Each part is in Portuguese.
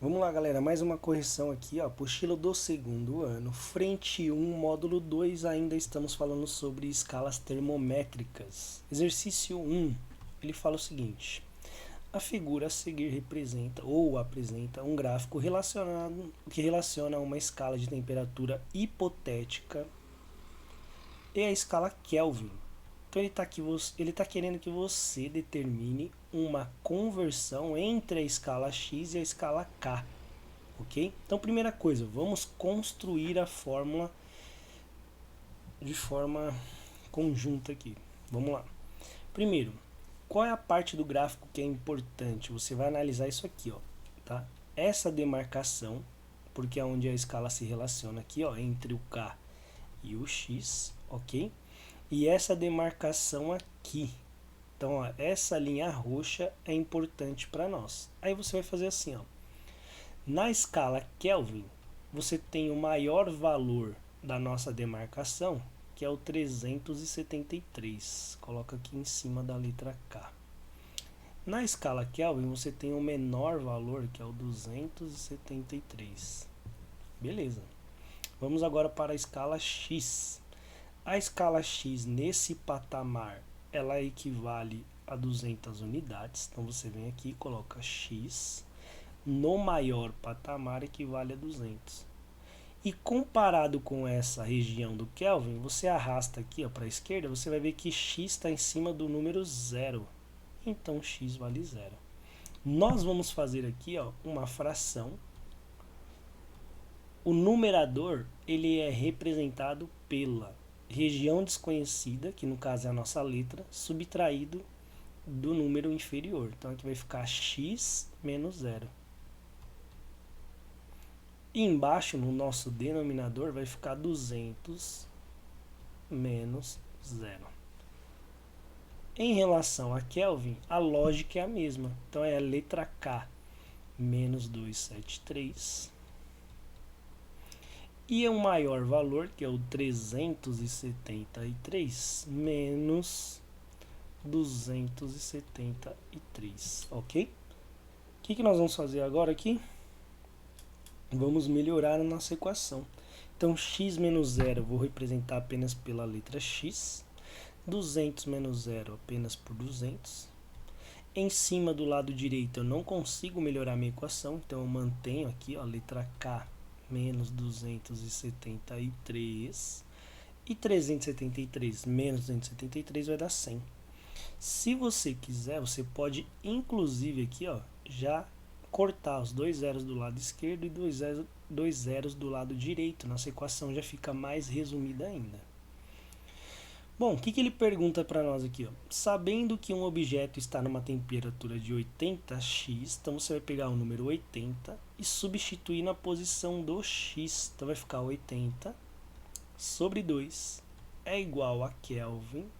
Vamos lá, galera, mais uma correção aqui, ó, apostila do segundo ano, frente 1, módulo 2, ainda estamos falando sobre escalas termométricas. Exercício 1, ele fala o seguinte: a figura a seguir representa ou apresenta um gráfico relacionado que relaciona uma escala de temperatura hipotética e a escala Kelvin. Então ele tá querendo que você determine uma conversão entre a escala X e a escala K. Ok? Então, primeira coisa, vamos construir a fórmula de forma conjunta aqui. Vamos lá. Primeiro, qual é a parte do gráfico que é importante? Você vai analisar isso aqui, ó, tá? Essa demarcação, porque é onde a escala se relaciona aqui, ó, entre o K e o X, ok? E essa demarcação aqui. Então, ó, essa linha roxa é importante para nós. Aí você vai fazer assim, ó. Na escala Kelvin, você tem o maior valor da nossa demarcação, que é o 373. Coloca aqui em cima da letra K. Na escala Kelvin, você tem o menor valor, que é o 273. Beleza. Vamos agora para a escala X. A escala X nesse patamar, ela equivale a 200 unidades. Então você vem aqui e coloca X. No maior patamar equivale a 200. E comparado com essa região do Kelvin, você arrasta aqui para a esquerda, você vai ver que x está em cima do número zero. Então x vale zero. Nós vamos fazer aqui uma fração. O numerador ele é representado pela região desconhecida, que no caso é a nossa letra, subtraído do número inferior. Então aqui vai ficar x menos zero. E embaixo, no nosso denominador, vai ficar 200 menos zero. Em relação a Kelvin, a lógica é a mesma. Então, é a letra K menos 273. E o maior valor, que é o 373, menos 273. Ok? O que nós vamos fazer agora aqui? Vamos melhorar a nossa equação. Então, x menos zero eu vou representar apenas pela letra x. 200 menos zero apenas por 200. Em cima do lado direito eu não consigo melhorar minha equação, então eu mantenho aqui a letra K menos 273. E 373 menos 273 vai dar 100. Se você quiser, você pode inclusive aqui já cortar os dois zeros do lado esquerdo e dois zeros do lado direito. Nossa equação já fica mais resumida ainda. Bom, o que ele pergunta para nós aqui? Sabendo que um objeto está numa temperatura de 80x, então você vai pegar o número 80 e substituir na posição do x. Então vai ficar 80 sobre 2 é igual a Kelvin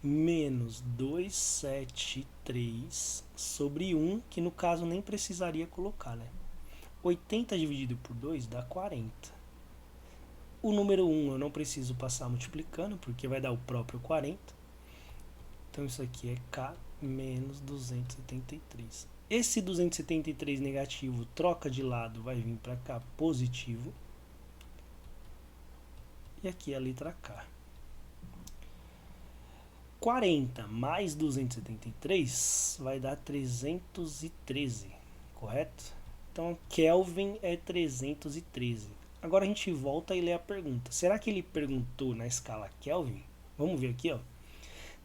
menos 273 sobre 1, que no caso nem precisaria colocar, né? 80 dividido por 2 dá 40. O número 1 eu não preciso passar multiplicando, porque vai dar o próprio 40. Então isso aqui é K menos 273. Esse 273 negativo troca de lado, vai vir para cá positivo. E aqui é a letra K. 40 mais 273 vai dar 313, correto? Então Kelvin é 313. Agora a gente volta e lê a pergunta. Será que ele perguntou na escala Kelvin? Vamos ver aqui, ó.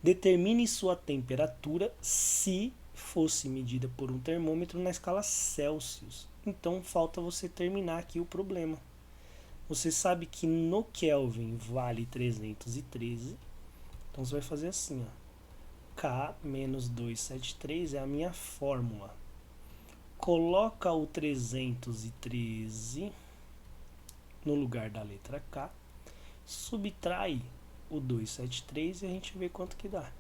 Determine sua temperatura se fosse medida por um termômetro na escala Celsius. Então falta você terminar aqui o problema. Você sabe que no Kelvin vale 313. Então você vai fazer assim, ó. K menos 273 é a minha fórmula. Coloca o 313 no lugar da letra K, subtrai o 273 e a gente vê quanto que dá.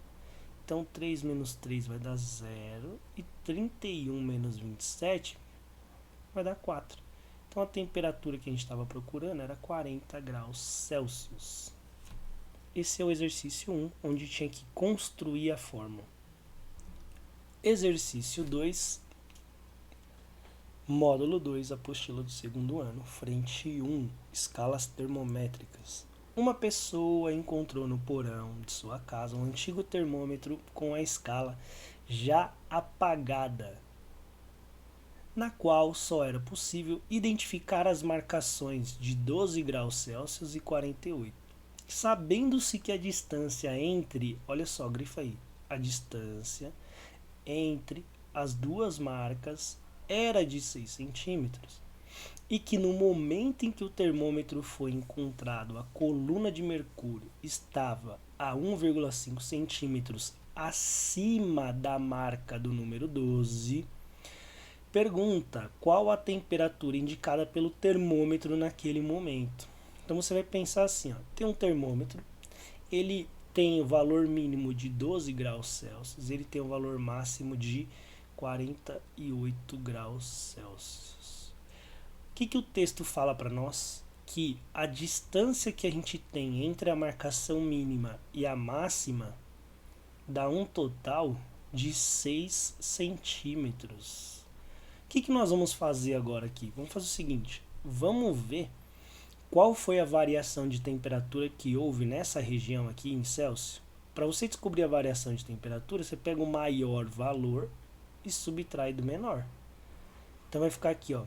Então 3 menos 3 vai dar 0 e 31 menos 27 vai dar 4. Então a temperatura que a gente estava procurando era 40 graus Celsius. Esse é o exercício 1, onde tinha que construir a fórmula. Exercício 2. Módulo 2, apostila do segundo ano, frente 1, escalas termométricas. Uma pessoa encontrou no porão de sua casa um antigo termômetro com a escala já apagada, na qual só era possível identificar as marcações de 12 graus Celsius e 48. Sabendo-se que a distância entre, olha só, grifa aí, a distância entre as duas marcas era de 6 centímetros e que no momento em que o termômetro foi encontrado, a coluna de mercúrio estava a 1,5 centímetros acima da marca do número 12, pergunta qual a temperatura indicada pelo termômetro naquele momento. Então você vai pensar assim, ó, tem um termômetro, ele tem o valor mínimo de 12 graus Celsius, ele tem o valor máximo de 48 graus Celsius. O que o texto fala para nós? Que a distância que a gente tem entre a marcação mínima e a máxima dá um total de 6 centímetros. O que nós vamos fazer agora aqui? Vamos fazer o seguinte, vamos ver qual foi a variação de temperatura que houve nessa região aqui em Celsius. Para você descobrir a variação de temperatura, você pega o maior valor e subtrai do menor. Então vai ficar aqui, ó,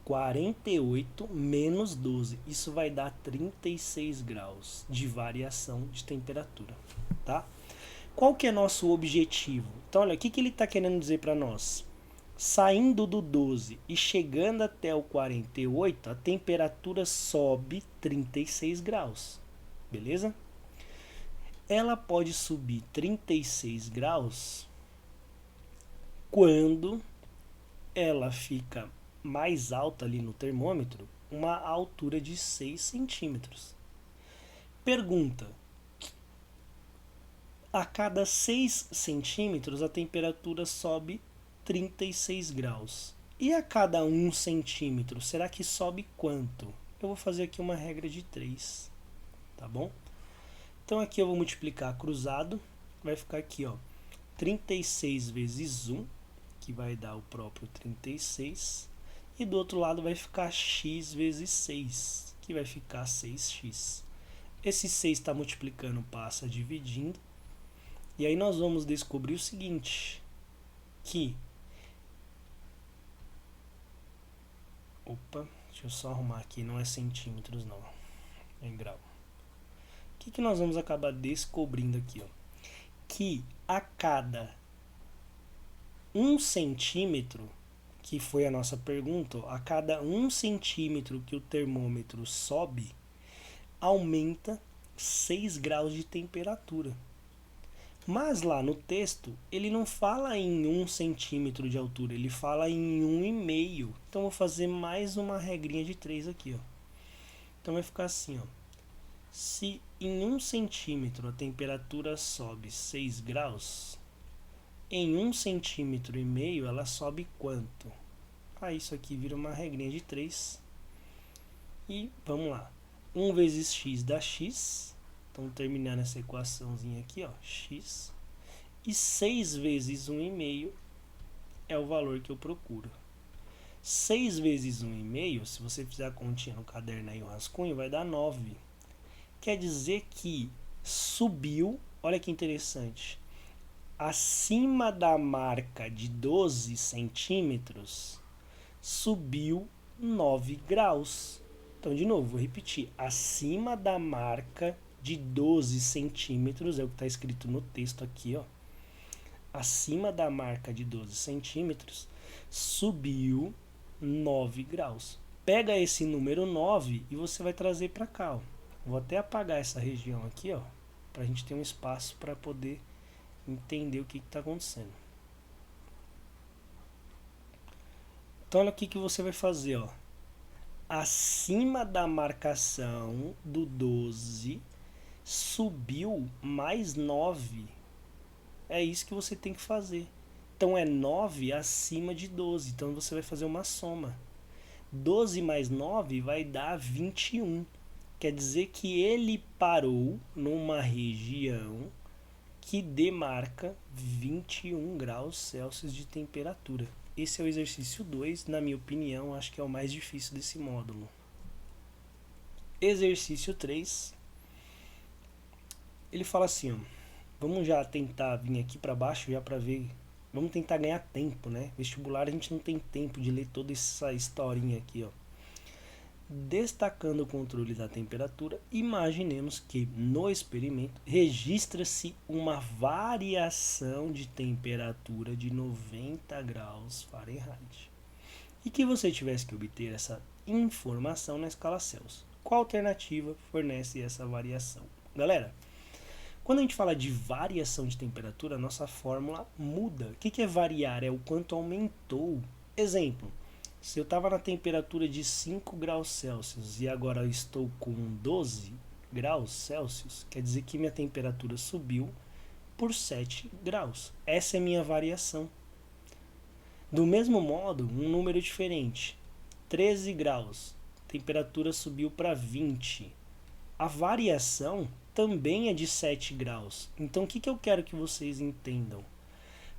48 menos 12. Isso vai dar 36 graus de variação de temperatura, tá? Qual que é nosso objetivo? Então, olha, o que ele está querendo dizer para nós? Saindo do 12 e chegando até o 48, a temperatura sobe 36 graus, beleza? Ela pode subir 36 graus quando ela fica mais alta ali no termômetro, uma altura de 6 centímetros. Pergunta: a cada 6 centímetros a temperatura sobe 36 graus. E a cada 1 centímetro, será que sobe quanto? Eu vou fazer aqui uma regra de 3, tá bom? Então aqui eu vou multiplicar cruzado, vai ficar aqui, ó, 36 vezes 1, que vai dar o próprio 36, e do outro lado vai ficar x vezes 6, que vai ficar 6x. Esse 6 está multiplicando, passa dividindo, e aí nós vamos descobrir o seguinte, que... Opa, deixa eu só arrumar aqui, não é centímetros não, é em grau. O que nós vamos acabar descobrindo aqui, ó? Que a cada 1 centímetro, que foi a nossa pergunta, ó, a cada 1 centímetro que o termômetro sobe, aumenta 6 graus de temperatura. Mas lá no texto, ele não fala em 1 centímetro de altura, ele fala em 1,5. Então, vou fazer mais uma regrinha de 3 aqui, ó. Então, vai ficar assim, ó. Se em 1 centímetro a temperatura sobe 6 graus, em 1,5 centímetro ela sobe quanto? Aí isso aqui vira uma regrinha de 3. E vamos lá. 1 vezes x dá x. Então, terminando essa equaçãozinha aqui, ó, x. E 6 vezes 1,5 é o valor que eu procuro. 6 vezes 1,5, se você fizer a continha no caderno aí, o rascunho, vai dar 9. Quer dizer que subiu, olha que interessante, acima da marca de 12 centímetros, subiu 9 graus. Então, de novo, vou repetir, acima da marca de 12 centímetros, é o que está escrito no texto aqui, ó. Acima da marca de 12 centímetros, subiu 9 graus. Pega esse número 9 e você vai trazer para cá, ó. Vou até apagar essa região aqui, ó, para a gente ter um espaço para poder entender o que está acontecendo. Então, olha o que você vai fazer, ó. Acima da marcação do 12, subiu mais 9. É isso que você tem que fazer. Então, é 9 acima de 12. Então, você vai fazer uma soma. 12 mais 9 vai dar 21. Quer dizer que ele parou numa região que demarca 21 graus Celsius de temperatura. esse é o exercício 2, na minha opinião, acho que é o mais difícil desse módulo. Exercício 3, ele fala assim, ó, vamos já tentar vir aqui para baixo já para ver, vamos tentar ganhar tempo, né? Vestibular a gente não tem tempo de ler toda essa historinha aqui, ó. Destacando o controle da temperatura, imaginemos que no experimento registra-se uma variação de temperatura de 90 graus Fahrenheit e que você tivesse que obter essa informação na escala Celsius. Qual alternativa fornece essa variação? Galera, quando a gente fala de variação de temperatura, a nossa fórmula muda. O que é variar? É o quanto aumentou. Exemplo. Se eu estava na temperatura de 5 graus Celsius e agora eu estou com 12 graus Celsius, quer dizer que minha temperatura subiu por 7 graus. Essa é a minha variação. Do mesmo modo, um número diferente. 13 graus, temperatura subiu para 20. A variação também é de 7 graus. Então, o que eu quero que vocês entendam?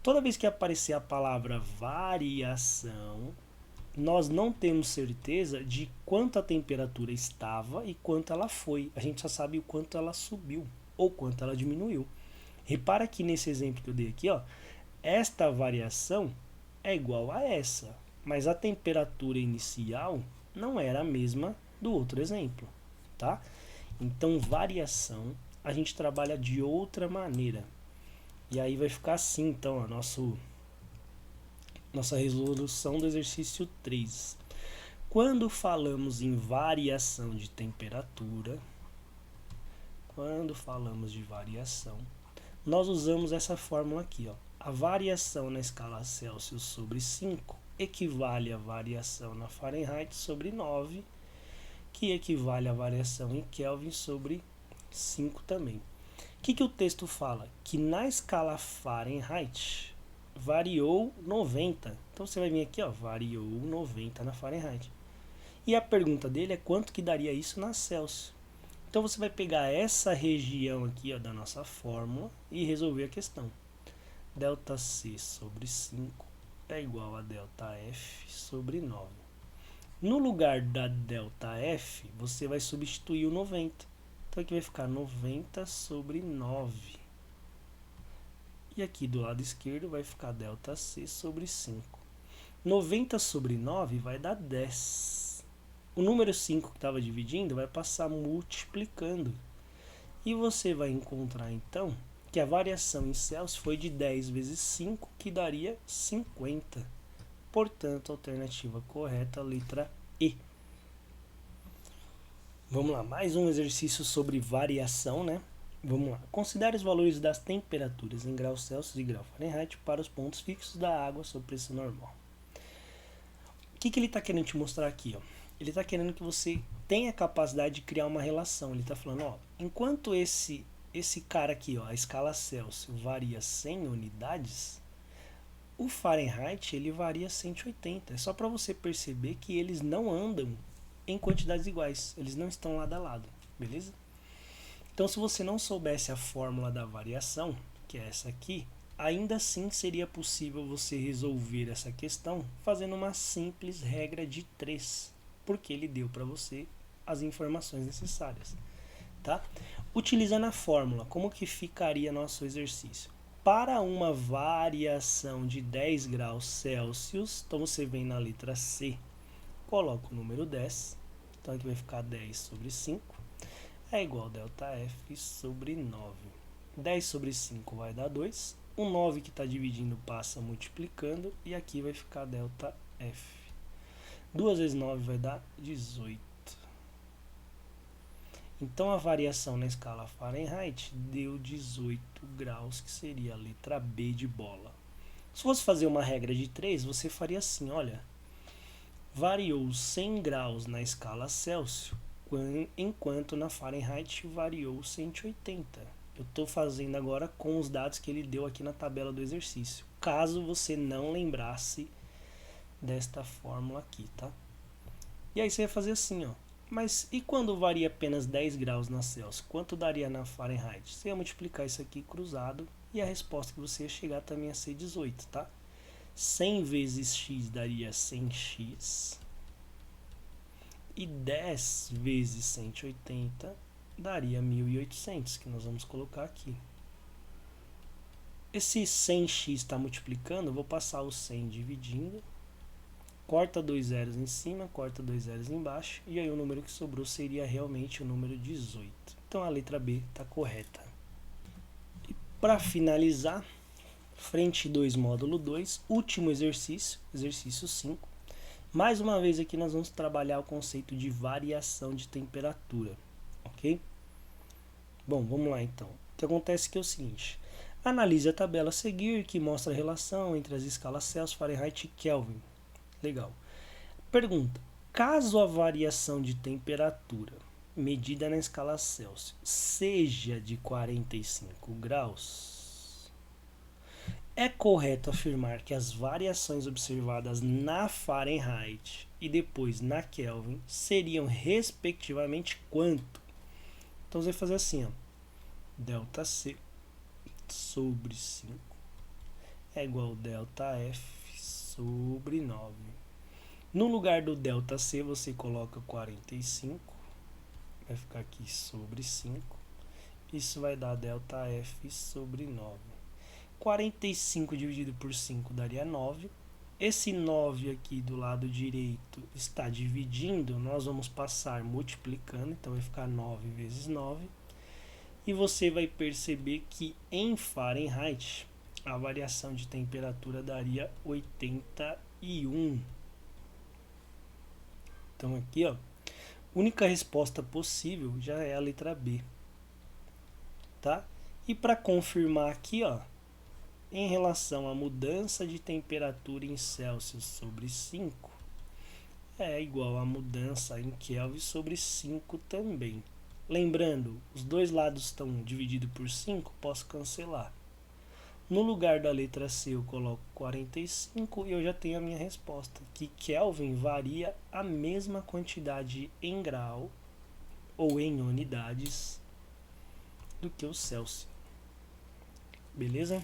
Toda vez que aparecer a palavra variação, nós não temos certeza de quanto a temperatura estava e quanto ela foi. A gente só sabe o quanto ela subiu ou quanto ela diminuiu. Repara que nesse exemplo que eu dei aqui, ó, esta variação é igual a essa, mas a temperatura inicial não era a mesma do outro exemplo, tá? Então, variação a gente trabalha de outra maneira. E aí vai ficar assim, então, a nossa resolução do exercício 3. Quando falamos em variação de temperatura, nós usamos essa fórmula aqui, ó. A variação na escala Celsius sobre 5 equivale à variação na Fahrenheit sobre 9, que equivale à variação em Kelvin sobre 5 também. O que o texto fala? Que na escala Fahrenheit variou 90. Então você vai vir aqui, ó, variou 90 na Fahrenheit. E a pergunta dele é quanto que daria isso na Celsius. Então você vai pegar essa região aqui, ó, da nossa fórmula e resolver a questão. ΔC sobre 5 é igual a ΔF sobre 9. No lugar da ΔF, você vai substituir o 90. Então aqui vai ficar 90 sobre 9. E aqui do lado esquerdo vai ficar ΔC sobre 5. 90 sobre 9 vai dar 10. O número 5 que estava dividindo vai passar multiplicando. E você vai encontrar então que a variação em Celsius foi de 10 vezes 5, que daria 50. Portanto, a alternativa correta, letra E. Vamos lá, mais um exercício sobre variação, né? Vamos lá. Considere os valores das temperaturas em graus Celsius e grau Fahrenheit para os pontos fixos da água sob pressão normal. O que ele está querendo te mostrar aqui, ó? Ele está querendo que você tenha a capacidade de criar uma relação. Ele está falando, ó, enquanto esse cara aqui, ó, a escala Celsius varia 100 unidades, o Fahrenheit ele varia 180. É só para você perceber que eles não andam em quantidades iguais, eles não estão lado a lado, beleza? Então, se você não soubesse a fórmula da variação, que é essa aqui, ainda assim seria possível você resolver essa questão fazendo uma simples regra de 3, porque ele deu para você as informações necessárias, tá? Utilizando a fórmula, como que ficaria nosso exercício? Para uma variação de 10 graus Celsius, então você vem na letra C, coloca o número 10, então aqui vai ficar 10 sobre 5, é igual a ΔF sobre 9. 10 sobre 5 vai dar 2, o 9 que está dividindo passa multiplicando, e aqui vai ficar ΔF. 2 vezes 9 vai dar 18. Então a variação na escala Fahrenheit deu 18 graus, que seria a letra B de bola. Se fosse fazer uma regra de 3, você faria assim, olha, variou 100 graus na escala Celsius, enquanto na Fahrenheit variou 180. Eu estou fazendo agora com os dados que ele deu aqui na tabela do exercício, caso você não lembrasse desta fórmula aqui, tá? E aí você vai fazer assim, ó. Mas e quando varia apenas 10 graus na Celsius? Quanto daria na Fahrenheit? Você ia multiplicar isso aqui cruzado e a resposta que você ia chegar também ia ser 18, tá? 100 vezes x daria 100x. E 10 vezes 180 daria 1800, que nós vamos colocar aqui. Esse 100x está multiplicando, eu vou passar o 100 dividindo. Corta 2 zeros em cima, corta 2 zeros embaixo. E aí o número que sobrou seria realmente o número 18. Então a letra B está correta. E para finalizar, frente 2, módulo 2, último exercício, exercício 5. Mais uma vez aqui nós vamos trabalhar o conceito de variação de temperatura, ok? Bom, vamos lá então. O que acontece aqui é o seguinte: analise a tabela a seguir que mostra a relação entre as escalas Celsius, Fahrenheit e Kelvin. Legal. Pergunta: caso a variação de temperatura medida na escala Celsius seja de 45 graus, é correto afirmar que as variações observadas na Fahrenheit e depois na Kelvin seriam respectivamente quanto? Então você vai fazer assim, ó. ΔC sobre 5 é igual a ΔF sobre 9. No lugar do ΔC você coloca 45, vai ficar aqui sobre 5. Isso vai dar ΔF sobre 9. 45 dividido por 5 daria 9. Esse 9 aqui do lado direito está dividindo, nós vamos passar multiplicando, então vai ficar 9 vezes 9. E você vai perceber que em Fahrenheit a variação de temperatura daria 81. Então aqui, ó, única resposta possível já é a letra B, tá? E para confirmar aqui, ó, em relação à mudança de temperatura em Celsius sobre 5, é igual a mudança em Kelvin sobre 5 também. Lembrando, os dois lados estão divididos por 5, posso cancelar. No lugar da letra C eu coloco 45 e eu já tenho a minha resposta, que Kelvin varia a mesma quantidade em grau ou em unidades do que o Celsius. Beleza?